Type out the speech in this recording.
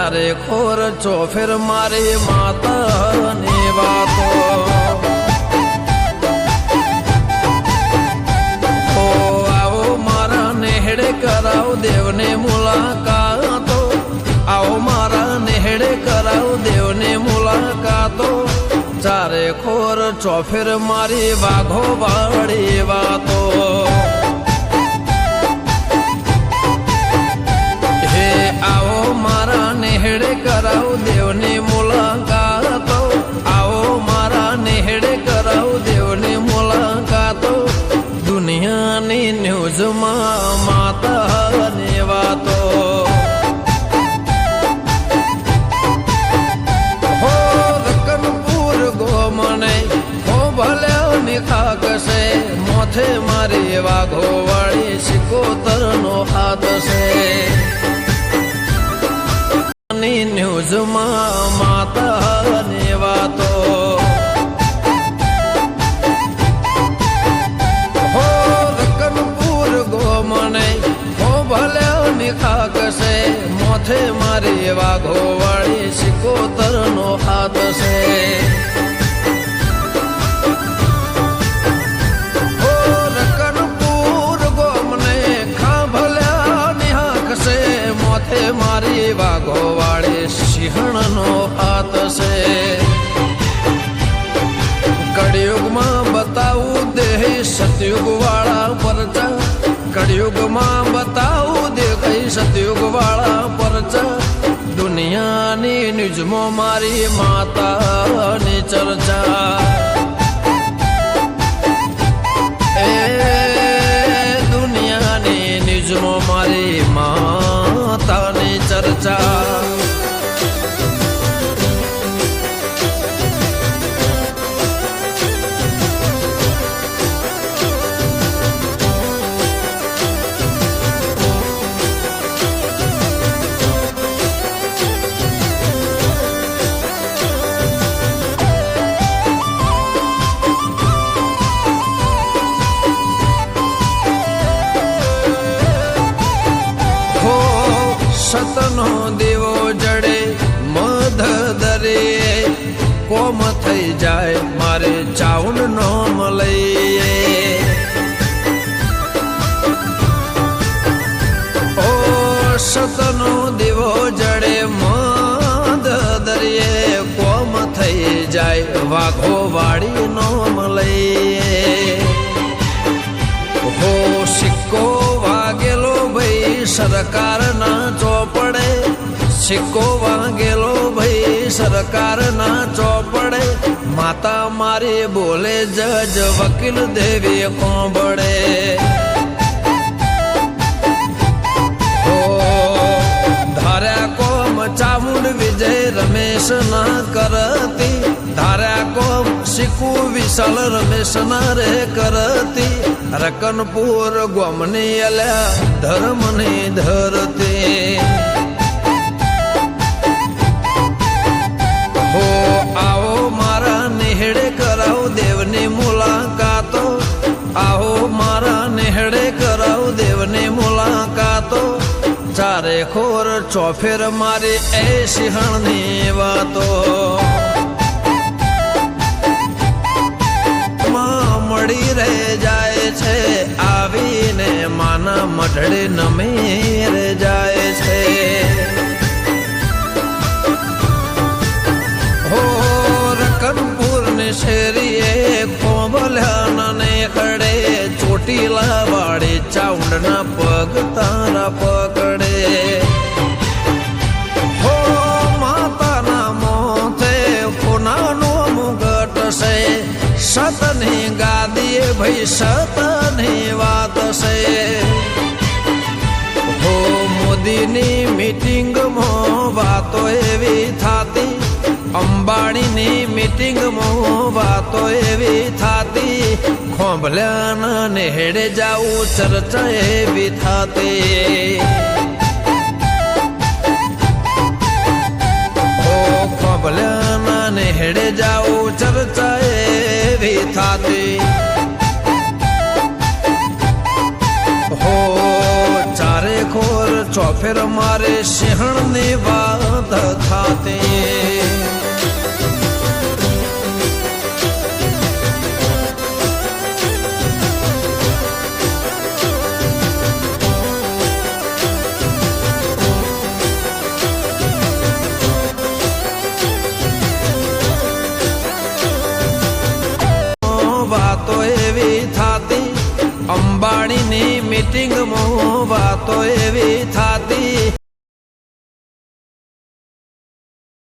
ચારે ખોર ચોફેર મારી માતાની વાતો આવો મારા નેહડે કરાવ દેવને મુલાકાતો આવો મારા નેહડે કરાવ દેવને મુલાકાતો ચારે ખોર ચોફેર મારી વાઘો વાળી વાતો હે આવો મારા નેહડે કરાવ દેવની મુલાકાતો આવો મારા નેહડે કરાવ દેવની મુલાકાતો દુનિયાની ન્યૂઝમાં માતાની વાતો હો રકનપુર ગોમને હો ભલે ખાક છે મોથે મારી વાઘો વાળી સિકોતરનો હાથ છે ન્યૂઝમાં માતાની વાતો હો રકનપુર ગોમને હો ભલે ખાક છે મોથે મારી વાઘો વાળી સિકોતરનો હાથ છે હો રકનપુર ગોમને ખા ભલે હાક છે મોથે મારી વાઘો વાળી સિંહણનો હાથ છે કળિયુગમાં બતાવું દેહ સતયુગ વાળા પરચા કળિયુગમાં બતાવું દેહ સતયુગ વાળા પરચા દુનિયાની ન્યૂઝમાં મારી માતાની ચર્ચા એ દુનિયાની ન્યૂઝમાં મારી માતાની ચર્ચા સતનો દેવો જડે મધ દરે કોમ થઈ જાય મારે ચાઉન નો મળે ઓ સતનો દેવો જડે મધ દરિયે કોમ થઈ જાય વાઘો વાળી નો મળે હો સિક્કો વાગેલો ભાઈ સરકારના ચોપડે સિક્કો વાગેલો ભાઈ સરકારના ચોપડે માતા મારી બોલે જજ વકીલ દેવી કોંબડે હો ધાર્યા કોમ ચામુંડ વિજય રમેશ ના કરતી ધાર્યા કોમ શીખુ વિશાલ રમેશ ના રે કરતી રકનપુર ગોમની અલ્યા ધર્મની ધરતી હો આવો મારા નેહડે કરાવ દેવની મુલાકાતો આવો મારા નેહડે કરાવ દેવની મુલાકાતો ચારે ખોર ચોફેર મારી એ સિંહણની વાતો મળી રહે જાય છે આવીને માના મઢડે નમેર જાય છે હો રકનપુર ને શેરીએ ખોબલ્યા ને ખડે ચોટીલા વાળે ચાઉંડના પગ તારા પકડે હો માતાના મોથે કોનાનો મુગટ છે સતની ગાદીએ ભાઈ સતની વાત છે હો મોદીની મીટિંગમાં વાતો એવી થાતી અંબાણીની મીટિંગમાં વાતો એવી થાતી ખોંભલ્યાના નેહડે જાવું ચર્ચા એવી થાતી હો ખોંભલ્યાના નેહડે જાવું ચર્ચા એવી થાતી હો ચારે ખોર ચોફેર મારે સિંહણની વાત વાત થાતી. વાતો એવી થાતી, અંબાણીની મીટિંગમાં વાતો એવી થાતી.